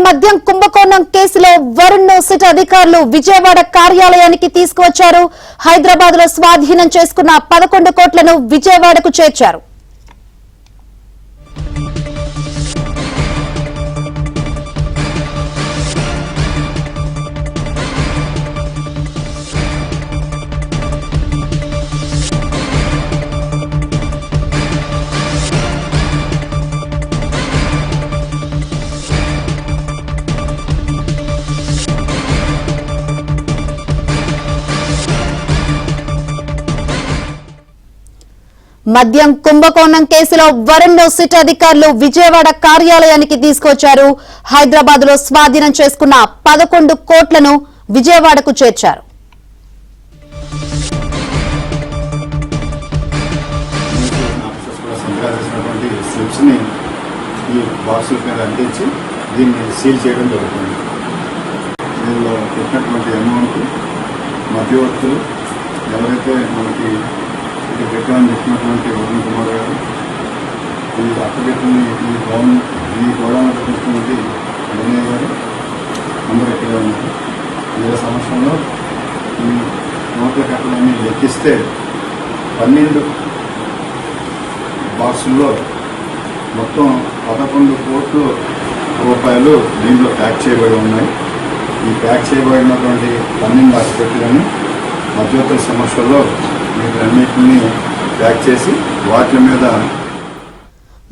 మద్యం కుంభకోణం కేసులో వరుణ్ సిట్ అధికారులు విజయవాడ కార్యాలయానికి తీసుకువచ్చారు. హైదరాబాద్ లో స్వాధీనం చేసుకున్న 11 కోట్లను విజయవాడకు చేర్చారు. మద్యం కుంభకోణం కేసులో వరుణ్ సిట్ అధికారులు విజయవాడ కార్యాలయానికి తీసుకొచ్చారు. హైదరాబాద్ లో స్వాధీనం చేసుకున్న 11 కోట్లను విజయవాడకు చేర్చారు. మధ్యవర్తులు ఎవరైతే మనకి పెట్టాలని చెప్పినటువంటి వరుణ్ కుమార్ గారు ఈ అప్పచెప్పిన ఈ గోడౌన్ పెట్టినటువంటి వినయ్ గారు అందరూ ఇక్కడే ఉన్నారు. 20 సంవత్సరంలో ఈ నోట్ల కట్టలన్నీ లెక్కిస్తే 12 బాక్సుల్లో మొత్తం 11 కోట్ల రూపాయలు దీంట్లో ప్యాక్ చేయబడి ఉన్నాయి. ఈ ప్యాక్ చేయబడినటువంటి 12 బాక్స్ పెట్టిలని మధ్యవర్తుల సమస్యల్లో వీటన్నిటిని ప్యాక్ చేసి వాటి మీద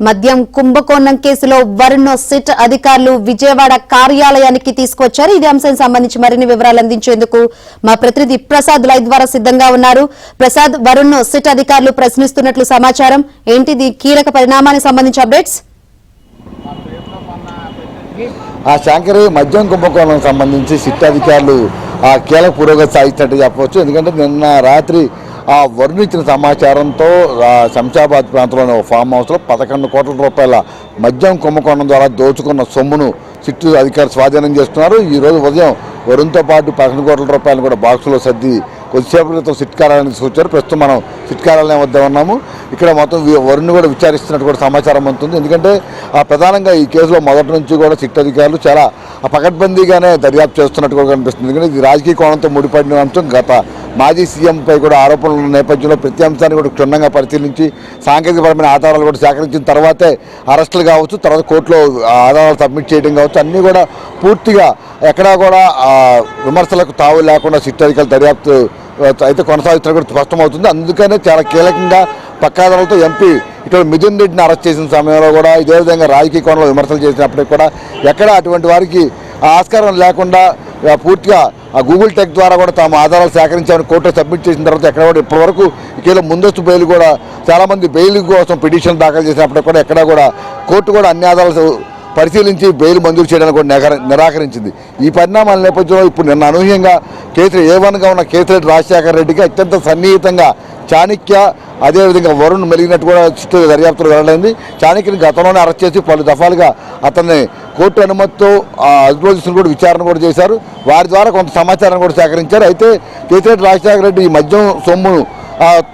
మద్యం కుంభకోణం కేసులో వరుణ్ సిట్ అధికారులు విజయవాడ కార్యాలయానికి తీసుకొచ్చారు. ఇదే అంశానికి సంబంధించి మరిన్ని వివరాలు అందించేందుకు మా ప్రతినిధి ప్రసాద్ లైవ్ ద్వారా సిద్ధంగా ఉన్నారు. ప్రసాద్, వరుణ్ సిట్ అధికారులు ప్రశ్నిస్తున్నట్లు సమాచారం, ఏంటిది కీలక పరిణామానికి సంబంధించి అప్డేట్స్? శంకరి, మద్యం కుంభకోణం సంబంధించి సిట్ అధికారులు కీలక పురోగతి సాధించినట్టు చెప్పవచ్చు. ఎందుకంటే నిన్న రాత్రి వరుణ్ ఇచ్చిన సమాచారంతో శంషాబాద్ ప్రాంతంలోని ఫామ్ హౌస్లో 11 కోట్ల రూపాయల మద్యం కుంభకోణం ద్వారా దోచుకున్న సొమ్మును సిట్ అధికారులు స్వాధీనం చేస్తున్నారు. ఈ రోజు ఉదయం వరుణ్తో పాటు 11 కోట్ల రూపాయలు కూడా బాక్సులో సర్ది కొద్దిసేపు క్రితం సిట్ కార్యాలయానికి తీసుకొచ్చారు. ప్రస్తుతం మనం సిట్ కార్యాలయం వద్ద ఉన్నాము. ఇక్కడ మొత్తం వరుణ్ కూడా విచారిస్తున్నట్టు కూడా సమాచారం అందుతుంది. ఎందుకంటే ప్రధానంగా ఈ కేసులో మొదటి నుంచి కూడా సిట్ అధికారులు చాలా పకడ్బందీగానే దర్యాప్తు చేస్తున్నట్టు కూడా కనిపిస్తుంది. ఎందుకంటే ఇది రాజకీయ కోణంతో ముడిపడిన అంశం. గత మాజీ సీఎంపై కూడా ఆరోపణలు ఉన్న నేపథ్యంలో ప్రతి అంశాన్ని కూడా క్షుణ్ణంగా పరిశీలించి సాంకేతికపరమైన ఆధారాలు కూడా సేకరించిన తర్వాతే అరెస్టులు కావచ్చు, తర్వాత కోర్టులో ఆధారాలు సబ్మిట్ చేయడం కావచ్చు, అన్నీ కూడా పూర్తిగా ఎక్కడా కూడా విమర్శలకు తావు లేకుండా సిట్ అధికారులు దర్యాప్తు అయితే కొనసాగుతున్నట్టు కూడా స్పష్టమవుతుంది. అందుకనే చాలా కీలకంగా పక్కాదారులతో ఎంపీ ఇటువంటి మిథున్ రెడ్డిని అరెస్ట్ చేసిన సమయంలో కూడా ఇదే విధంగా రాజకీయ కోణంలో విమర్శలు చేసినప్పటికీ కూడా ఎక్కడ అటువంటి వారికి ఆస్కారం లేకుండా పూర్తిగా గూగుల్ టెక్ ద్వారా కూడా తాము ఆధారాలు సేకరించామని కోర్టులో సబ్మిట్ చేసిన తర్వాత ఎక్కడ కూడా ఇప్పటివరకు కేవలం ముందస్తు బెయిల్ కూడా చాలామంది బెయిల్ కోసం పిటిషన్ దాఖలు చేసినప్పటికీ కూడా ఎక్కడా కూడా కోర్టు కూడా అన్ని ఆధారాలు పరిశీలించి బెయిల్ మంజూరు చేయడానికి కూడా నిరాకరించింది. ఈ పరిణామాల నేపథ్యంలో ఇప్పుడు నిన్న అనూహ్యంగా కేసులు A1గా ఉన్న కేసిరెడ్డి రాజశేఖర రెడ్డికి అత్యంత సన్నిహితంగా చాణక్య, అదేవిధంగా వరుణ్ మెలిగినట్టు కూడా చిత్తూ దర్యాప్తులు వెల్లడైంది. చాణక్యని గతంలోనే అరెస్ట్ చేసి పలు దఫాలుగా అతన్ని కోర్టు అనుమతితో అదుపులో తీసుకుని కూడా విచారణ కూడా చేశారు. వారి ద్వారా కొంత సమాచారం కూడా సేకరించారు. అయితే కేసిరెడ్డి రాజశేఖర రెడ్డి ఈ మద్యం సొమ్మును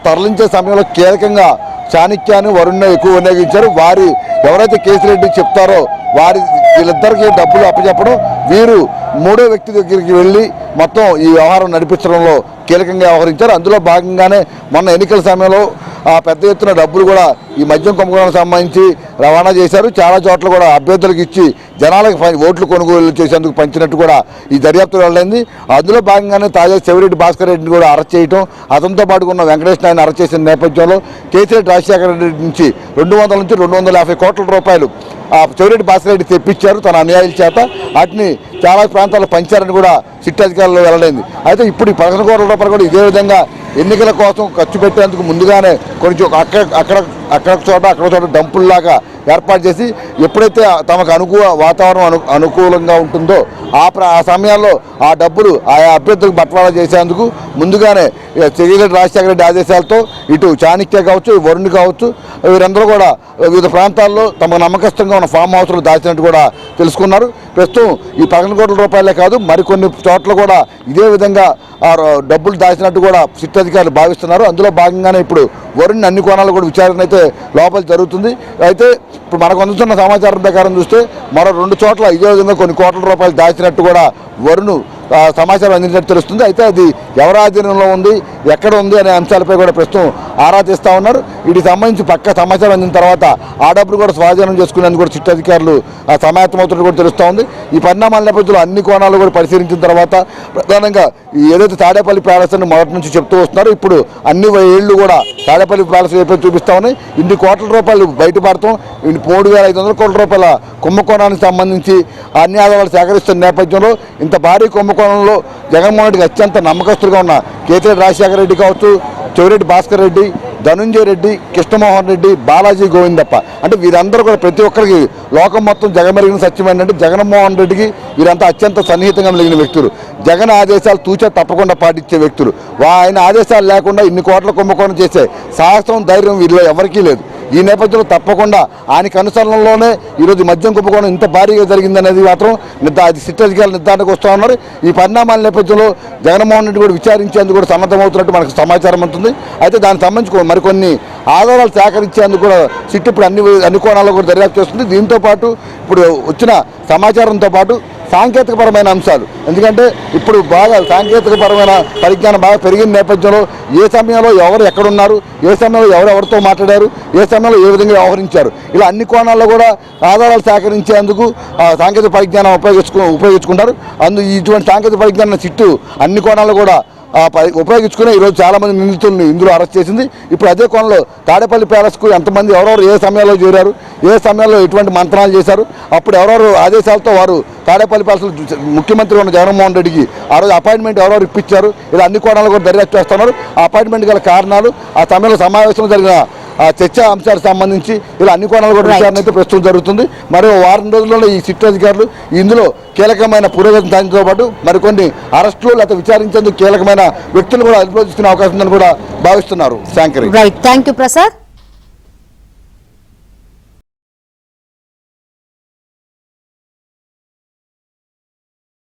తరలించే సమయంలో కీలకంగా చాణక్యాన్ని వరుణ్ను ఎక్కువ వినియోగించారు. వారి ఎవరైతే కేసిరెడ్డి చెప్తారో వీళ్ళిద్దరికి డబ్బులు అప్పచెప్పడం, వీరు మూడో వ్యక్తి దగ్గరికి వెళ్ళి మొత్తం ఈ వ్యవహారం నడిపించడంలో కీలకంగా వ్యవహరించారు. అందులో భాగంగానే మొన్న ఎన్నికల సమయంలో పెద్ద ఎత్తున డబ్బులు కూడా ఈ మద్యం కుంభకోణానికి సంబంధించి రవాణా చేశారు. చాలా చోట్ల కూడా అభ్యర్థులకు ఇచ్చి జనాలకు ఓట్లు కొనుగోలు చేసేందుకు పంచినట్టు కూడా ఈ దర్యాప్తు వెళ్ళింది. అందులో భాగంగానే తాజా చెవిరెడ్డి భాస్కర్ రెడ్డిని కూడా అరెస్ట్ చేయడం, అతనితో పాటు ఉన్న వెంకటేష్ నాయుడిని అరెస్ట్ చేసిన నేపథ్యంలో కేసిరెడ్డి రాజశేఖర రెడ్డి నుంచి 200 నుంచి 250 కోట్ల రూపాయలు చెవిరెడ్డి భాస్కర్ రెడ్డి తెప్పించారు తన అనుయాయుల చేత. వాటిని చాలా ప్రాంతాల్లో పంచారని కూడా సిట్ అధికారులు వెల్లడైంది. అయితే ఇప్పుడు ఈ 11 కోట్ల రూపాయలు కూడా ఇదే విధంగా ఎన్నికల కోసం ఖర్చు పెట్టేందుకు ముందుగానే కొంచెం అక్కడ చోట డంపుల్లాగా ఏర్పాటు చేసి ఎప్పుడైతే తమకు వాతావరణం అనుకూలంగా ఉంటుందో ఆ సమయాల్లో ఆ డబ్బులు ఆయా అభ్యర్థులకు బట్వాడా చేసేందుకు ముందుగానే చెవిరెడ్డి రాజశేఖర రెడ్డి ఆదేశాలతో ఇటు చాణక్య కావచ్చు, వరుణ్ కావచ్చు, వీరందరూ కూడా వివిధ ప్రాంతాల్లో తమ నమ్మకస్థంగా ఉన్న ఫామ్ హౌస్లు దాచినట్టు కూడా తెలుసుకున్నారు. ప్రస్తుతం ఈ 11 కోట్ల రూపాయలే కాదు మరికొన్ని చోట్ల కూడా ఇదే విధంగా డబ్బులు దాచినట్టు కూడా సిట్ అధికారులు భావిస్తున్నారు. అందులో భాగంగానే ఇప్పుడు వరుణ్ అన్ని కోణాలు కూడా విచారణ అయితే లోపల జరుగుతుంది. అయితే ఇప్పుడు మనకు అందుతున్న సమాచారం ప్రకారం చూస్తే మరో 2 చోట్ల ఇదే విధంగా కొన్ని కోట్ల రూపాయలు దాచినట్టు కూడా వరుణ్ సమాచారం అందించినట్టు తెలుస్తుంది. అయితే అది ఎవరి ఆధీనంలో ఉంది, ఎక్కడ ఉంది అనే అంశాలపై కూడా ప్రస్తుతం ఆరా తీస్తూ ఉన్నారు. వీటికి సంబంధించి పక్క సమాచారం అందిన తర్వాత ఆ డబ్బులు కూడా స్వాధీనం చేసుకునేందుకు కూడా సిట్ అధికారులు సమాయత్తమవుతున్నట్టు కూడా తెలుస్తూ ఉంది. ఈ పరిణామాల నేపథ్యంలో అన్ని కోణాలు కూడా పరిశీలించిన తర్వాత ప్రధానంగా ఏదైతే తాడేపల్లి ప్యాలెస్ అని మొదటి నుంచి చెప్తూ వస్తున్నారో ఇప్పుడు అన్ని ఏళ్లు కూడా తాడేపల్లి ప్యాలెస్ వైపు చూపిస్తా ఉన్నాయి. ఇన్ని కోట్ల రూపాయలు బయటపడతాం, 3,500 కోట్ల రూపాయల కుంభకోణానికి సంబంధించి అన్ని ఆధారాలు సేకరిస్తున్న నేపథ్యంలో ఇంత భారీ కుంభకోణంలో జగన్మోహన్ రెడ్డికి అత్యంత నమ్మకస్తులుగా ఉన్న కేసీఆర్ రాజశేఖర రెడ్డి కావచ్చు, చెవిరెడ్డి భాస్కర్ రెడ్డి, ధనుంజయ రెడ్డి, కృష్ణమోహన్ రెడ్డి, బాలాజీ గోవిందప్ప, అంటే వీరందరూ కూడా ప్రతి ఒక్కరికి లోకం మొత్తం జగమెరిగిన సత్యం ఏంటంటే జగన్మోహన్ రెడ్డికి వీరంతా అత్యంత సన్నిహితంగా కలిగిన వ్యక్తులు. జగన్ ఆదేశాలు తూచా తప్పకుండా పాటించే వ్యక్తులు. ఆయన ఆదేశాలు లేకుండా ఇన్ని కోట్ల కుంభకోణం చేసే సాహసం, ధైర్యం వీరిలో ఎవరికీ లేదు. ఈ నేపథ్యంలో తప్పకుండా ఆయనకు అనుసరణలోనే ఈరోజు మద్యం కుంభకోణం ఇంత భారీగా జరిగిందనేది మాత్రం అది సిట్ అధికారులు నిర్ధారణకు వస్తూ ఉన్నారు. ఈ పరిణామాల నేపథ్యంలో జగన్మోహన్ రెడ్డి కూడా విచారించేందుకు కూడా సన్నద్ధమవుతున్నట్టు మనకు సమాచారం ఉంటుంది. అయితే దానికి సంబంధించి మరికొన్ని ఆధారాలు సేకరించేందుకు కూడా సిట్ ఇప్పుడు అన్ని కోణాల్లో కూడా దర్యాప్తు చేస్తుంది. దీంతో పాటు ఇప్పుడు వచ్చిన సమాచారంతో పాటు సాంకేతికపరమైన అంశాలు, ఎందుకంటే ఇప్పుడు బాగా సాంకేతికపరమైన పరిజ్ఞానం బాగా పెరిగిన నేపథ్యంలో ఏ సమయంలో ఎవరు ఎక్కడున్నారు, ఏ సమయంలో ఎవరెవరితో మాట్లాడారు, ఏ సమయంలో ఏ విధంగా వ్యవహరించారు, ఇలా అన్ని కోణాల్లో కూడా ఆధారాలు సేకరించేందుకు సాంకేతిక పరిజ్ఞానం ఉపయోగించుకుంటారు. ఇటువంటి సాంకేతిక పరిజ్ఞానం సిట్టు అన్ని కోణాల్లో కూడా ఉపయోగించుకుని ఈరోజు చాలామంది నిందితుల్ని ఇందులో అరెస్ట్ చేసింది. ఇప్పుడు అదే కోణంలో తాడేపల్లి ప్యాలెస్కు ఎంతమంది ఎవరెవరు ఏ సమయంలో చేరారు, ఏ సమయంలో ఎటువంటి మంత్రాలు చేశారు, అప్పుడు ఎవరెవరు ఆదేశాలతో వారు తాడేపల్లి ప్యాలెస్ ముఖ్యమంత్రి ఉన్న జగన్మోహన్ రెడ్డికి ఆ రోజు అపాయింట్మెంట్ ఎవరెవరు ఇప్పించారు, ఇలా అన్ని కోణాలు కూడా దర్యాప్తు చేస్తున్నారు. ఆ అపాయింట్మెంట్ గల కారణాలు, ఆ సమయంలో సమావేశంలో జరిగిన చర్చా అంశాలకు సంబంధించి ఇలా అన్ని కోణాలు కూడా విచారణ అయితే ప్రస్తుతం జరుగుతుంది. మరో వారం రోజుల్లోనే ఈ సిట్ అధికారులు ఇందులో కీలకమైన పురోగతి సాధించడంతో పాటు మరికొన్ని అరెస్టులు లేకపోతే విచారించేందుకు కీలకమైన వ్యక్తులు కూడా అదుపులో తీసుకునే అవకాశం ఉందని కూడా భావిస్తున్నారు. Right, thank you Prasad.